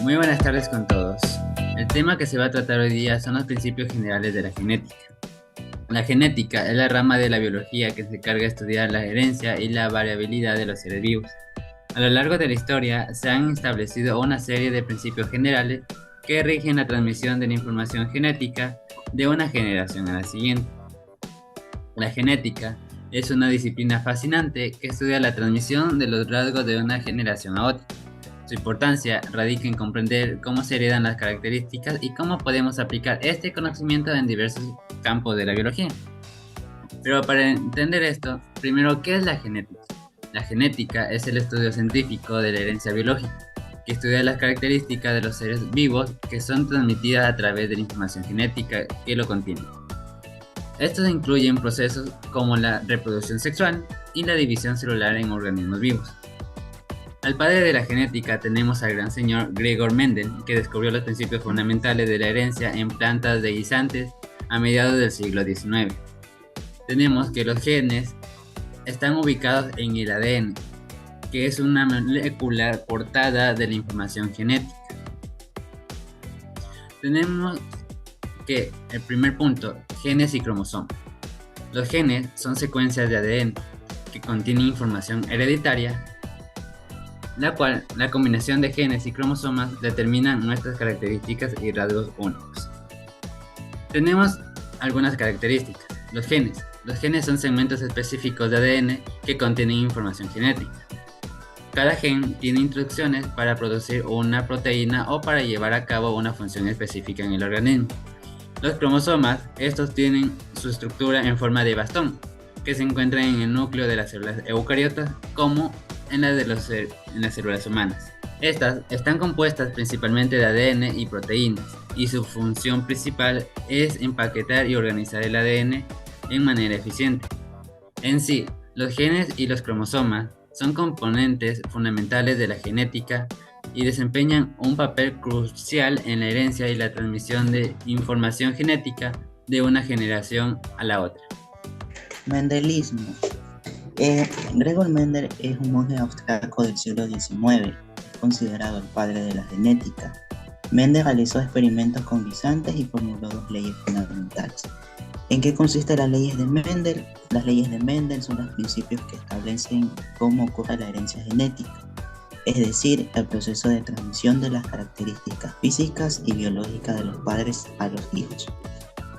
Muy buenas tardes con todos. El tema que se va a tratar hoy día son los principios generales de la genética. La genética es la rama de la biología que se encarga de estudiar la herencia y la variabilidad de los seres vivos. A lo largo de la historia se han establecido una serie de principios generales que rigen la transmisión de la información genética de una generación a la siguiente. La genética es una disciplina fascinante que estudia la transmisión de los rasgos de una generación a otra. Su importancia radica en comprender cómo se heredan las características y cómo podemos aplicar este conocimiento en diversos campos de la biología. Pero para entender esto, primero, ¿qué es la genética? La genética es el estudio científico de la herencia biológica, que estudia las características de los seres vivos que son transmitidas a través de la información genética que lo contiene. Estos incluyen procesos como la reproducción sexual y la división celular en organismos vivos. Al padre de la genética tenemos al gran señor Gregor Mendel, que descubrió los principios fundamentales de la herencia en plantas de guisantes a mediados del siglo XIX. Tenemos que los genes están ubicados en el ADN, que es una molécula portada de la información genética. Tenemos que el primer punto, genes y cromosomas. Los genes son secuencias de ADN que contienen información hereditaria, la cual la combinación de genes y cromosomas determinan nuestras características y rasgos únicos. Tenemos algunas características. Los genes son segmentos específicos de ADN que contienen información genética. Cada gen tiene instrucciones para producir una proteína o para llevar a cabo una función específica en el organismo. Los cromosomas, estos tienen su estructura en forma de bastón, que se encuentra en el núcleo de las células eucariotas, como en las células humanas. Estas están compuestas principalmente de ADN y proteínas, y su función principal es empaquetar y organizar el ADN en manera eficiente. En sí, los genes y los cromosomas son componentes fundamentales de la genética y desempeñan un papel crucial en la herencia y la transmisión de información genética de una generación a la otra. Mendelismo. Gregor Mendel es un monje austriaco del siglo XIX, considerado el padre de la genética. Mendel realizó experimentos con guisantes y formuló dos leyes fundamentales. ¿En qué consisten las leyes de Mendel? Las leyes de Mendel son los principios que establecen cómo ocurre la herencia genética, es decir, el proceso de transmisión de las características físicas y biológicas de los padres a los hijos.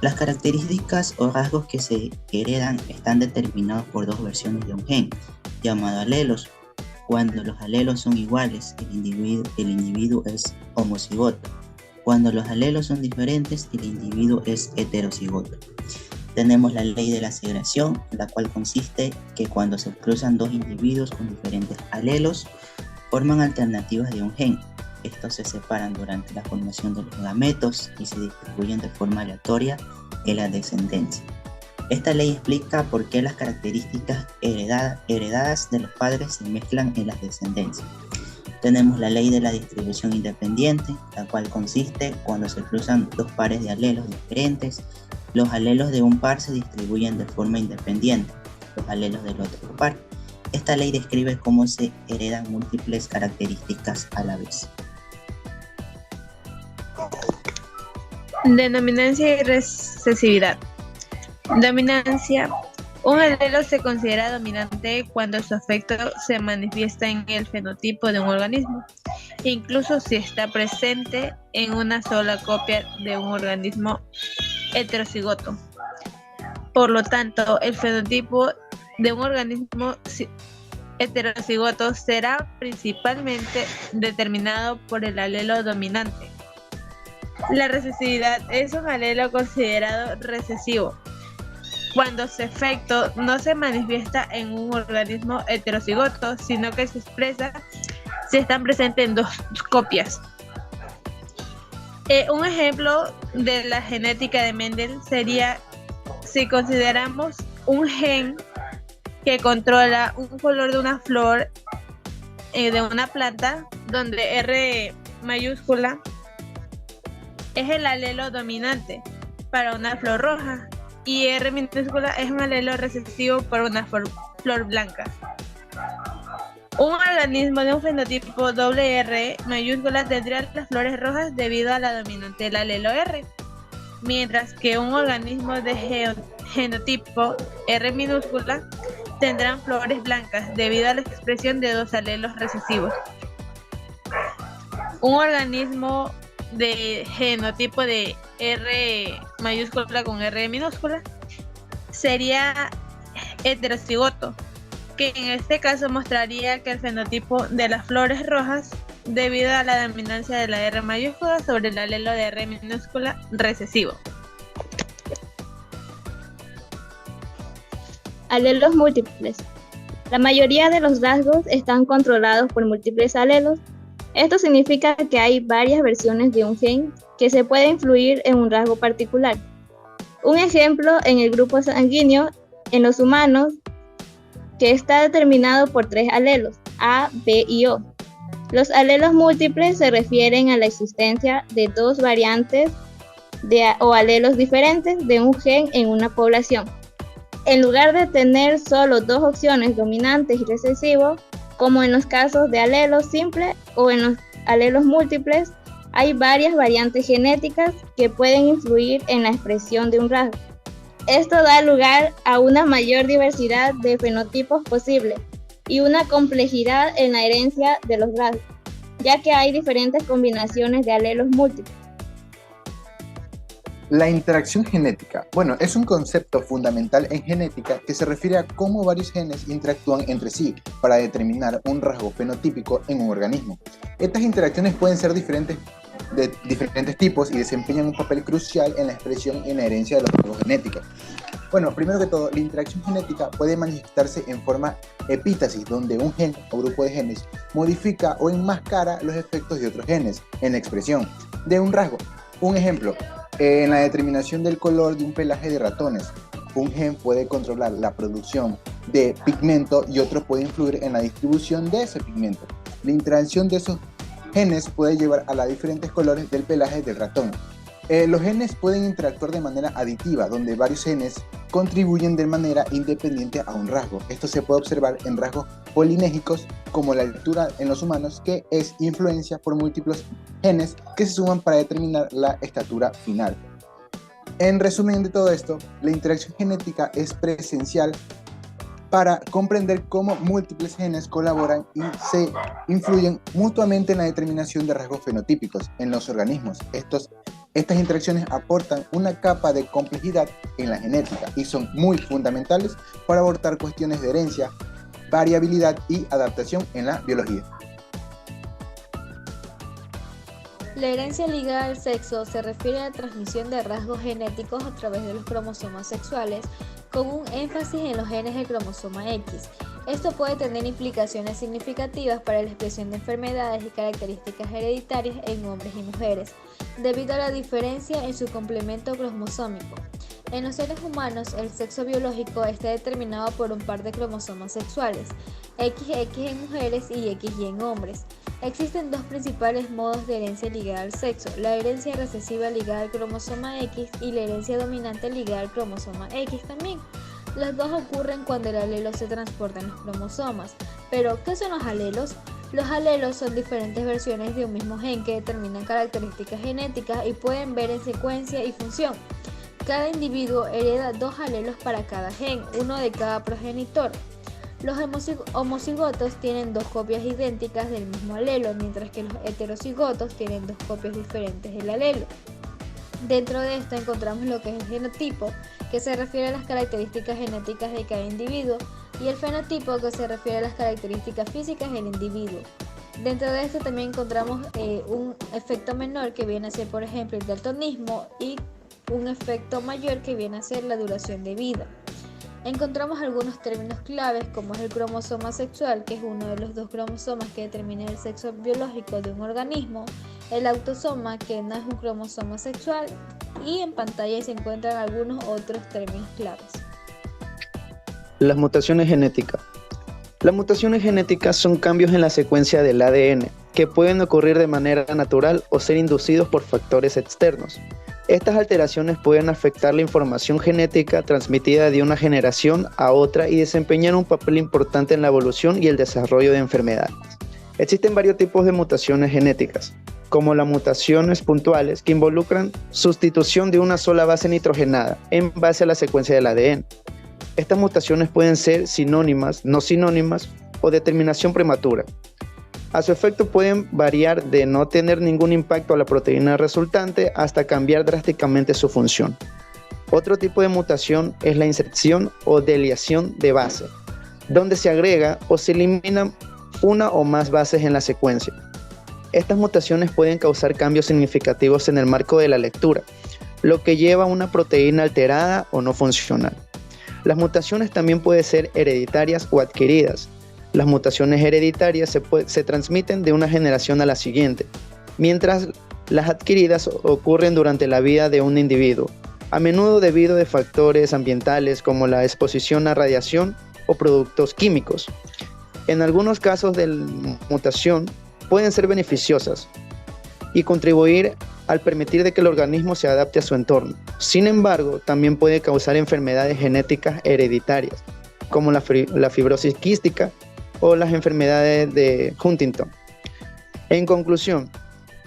Las características o rasgos que se heredan están determinados por dos versiones de un gen, llamado alelos. Cuando los alelos son iguales, el individuo es homocigoto. Cuando los alelos son diferentes, el individuo es heterocigoto. Tenemos la ley de la segregación, la cual consiste que cuando se cruzan dos individuos con diferentes alelos, forman alternativas de un gen. Estos se separan durante la formación de los gametos y se distribuyen de forma aleatoria en la descendencia. Esta ley explica por qué las características heredadas de los padres se mezclan en las descendencias. Tenemos la ley de la distribución independiente, la cual consiste cuando se cruzan dos pares de alelos diferentes, los alelos de un par se distribuyen de forma independiente, los alelos del otro par. Esta ley describe cómo se heredan múltiples características a la vez. Denominancia y recesividad. Dominancia. Un alelo se considera dominante cuando su efecto se manifiesta en el fenotipo de un organismo, incluso si está presente en una sola copia de un organismo heterocigoto. Por lo tanto, el fenotipo de un organismo heterocigoto será principalmente determinado por el alelo dominante. La recesividad es un alelo considerado recesivo cuando su efecto no se manifiesta en un organismo heterocigoto, sino que se expresa si están presentes en dos copias. Un ejemplo de la genética de Mendel sería si consideramos un gen que controla un color de una flor de una planta, donde R mayúscula es el alelo dominante para una flor roja y R minúscula es un alelo recesivo para una flor blanca. Un organismo de un fenotipo R mayúscula tendría las flores rojas debido a la dominante del alelo R, mientras que un organismo de genotipo R minúscula tendrán flores blancas debido a la expresión de dos alelos recesivos. Un organismo de genotipo de R mayúscula con R minúscula sería heterocigoto, que en este caso mostraría que el fenotipo de las flores rojas debido a la dominancia de la R mayúscula sobre el alelo de R minúscula recesivo. Alelos múltiples. La mayoría de los rasgos están controlados por múltiples alelos. Esto significa que hay varias versiones de un gen que se puede influir en un rasgo particular. Un ejemplo en el grupo sanguíneo en los humanos, que está determinado por 3 alelos, A, B y O. Los alelos múltiples se refieren a la existencia de 2 variantes o alelos diferentes de un gen en una población. En lugar de tener solo 2 opciones dominantes y recesivos, como en los casos de alelos simples o en los alelos múltiples, hay varias variantes genéticas que pueden influir en la expresión de un rasgo. Esto da lugar a una mayor diversidad de fenotipos posibles y una complejidad en la herencia de los rasgos, ya que hay diferentes combinaciones de alelos múltiples. La interacción genética. Bueno, es un concepto fundamental en genética que se refiere a cómo varios genes interactúan entre sí para determinar un rasgo fenotípico en un organismo. Estas interacciones pueden ser de diferentes tipos y desempeñan un papel crucial en la expresión y en la herencia de los rasgos genéticos. Bueno, primero que todo, la interacción genética puede manifestarse en forma epítasis, donde un gen o grupo de genes modifica o enmascara los efectos de otros genes en la expresión de un rasgo. Un ejemplo, en la determinación del color de un pelaje de ratones, un gen puede controlar la producción de pigmento y otro puede influir en la distribución de ese pigmento. La interacción de esos genes puede llevar a los diferentes colores del pelaje del ratón. Los genes pueden interactuar de manera aditiva, donde varios genes contribuyen de manera independiente a un rasgo. Esto se puede observar en rasgos polinégicos, como la altura en los humanos, que es influencia por múltiples genes que se suman para determinar la estatura final. En resumen de todo esto, la interacción genética es presencial para comprender cómo múltiples genes colaboran y se influyen mutuamente en la determinación de rasgos fenotípicos en los organismos. Estas interacciones aportan una capa de complejidad en la genética y son muy fundamentales para abordar cuestiones de herencia, variabilidad y adaptación en la biología. La herencia ligada al sexo se refiere a la transmisión de rasgos genéticos a través de los cromosomas sexuales, con un énfasis en los genes del cromosoma X. Esto puede tener implicaciones significativas para la expresión de enfermedades y características hereditarias en hombres y mujeres, debido a la diferencia en su complemento cromosómico. En los seres humanos, el sexo biológico está determinado por un par de cromosomas sexuales, XX en mujeres y XY en hombres. Existen 2 principales modos de herencia ligada al sexo: la herencia recesiva ligada al cromosoma X y la herencia dominante ligada al cromosoma X también. Las dos ocurren cuando el alelo se transporta en los cromosomas. Pero, ¿qué son los alelos? Los alelos son diferentes versiones de un mismo gen que determinan características genéticas y pueden ver en secuencia y función. Cada individuo hereda 2 alelos para cada gen, uno de cada progenitor. Los homocigotos tienen 2 copias idénticas del mismo alelo, mientras que los heterocigotos tienen 2 copias diferentes del alelo. Dentro de esto encontramos lo que es el genotipo, que se refiere a las características genéticas de cada individuo, y el fenotipo, que se refiere a las características físicas del individuo. Dentro de esto también encontramos un efecto menor, que viene a ser, por ejemplo, el daltonismo, y un efecto mayor, que viene a ser la duración de vida. Encontramos algunos términos claves, como es el cromosoma sexual, que es uno de los 2 cromosomas que determina el sexo biológico de un organismo, el autosoma, que no es un cromosoma sexual, y en pantalla se encuentran algunos otros términos claves. Las mutaciones genéticas. Las mutaciones genéticas son cambios en la secuencia del ADN que pueden ocurrir de manera natural o ser inducidos por factores externos. Estas alteraciones pueden afectar la información genética transmitida de una generación a otra y desempeñar un papel importante en la evolución y el desarrollo de enfermedades. Existen varios tipos de mutaciones genéticas, como las mutaciones puntuales que involucran sustitución de una sola base nitrogenada en base a la secuencia del ADN. Estas mutaciones pueden ser sinónimas, no sinónimas o de terminación prematura. A su efecto pueden variar de no tener ningún impacto a la proteína resultante hasta cambiar drásticamente su función. Otro tipo de mutación es la inserción o deleción de base, donde se agrega o se elimina una o más bases en la secuencia. Estas mutaciones pueden causar cambios significativos en el marco de la lectura, lo que lleva a una proteína alterada o no funcional. Las mutaciones también pueden ser hereditarias o adquiridas. Las mutaciones hereditarias se transmiten de una generación a la siguiente, mientras las adquiridas ocurren durante la vida de un individuo, a menudo debido a factores ambientales como la exposición a radiación o productos químicos. En algunos casos de mutación pueden ser beneficiosas y contribuir al permitir de que el organismo se adapte a su entorno. Sin embargo, también puede causar enfermedades genéticas hereditarias, como la fibrosis quística o las enfermedades de Huntington. En conclusión,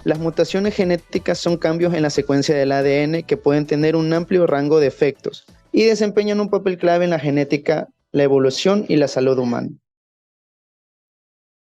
las mutaciones genéticas son cambios en la secuencia del ADN que pueden tener un amplio rango de efectos y desempeñan un papel clave en la genética, la evolución y la salud humana.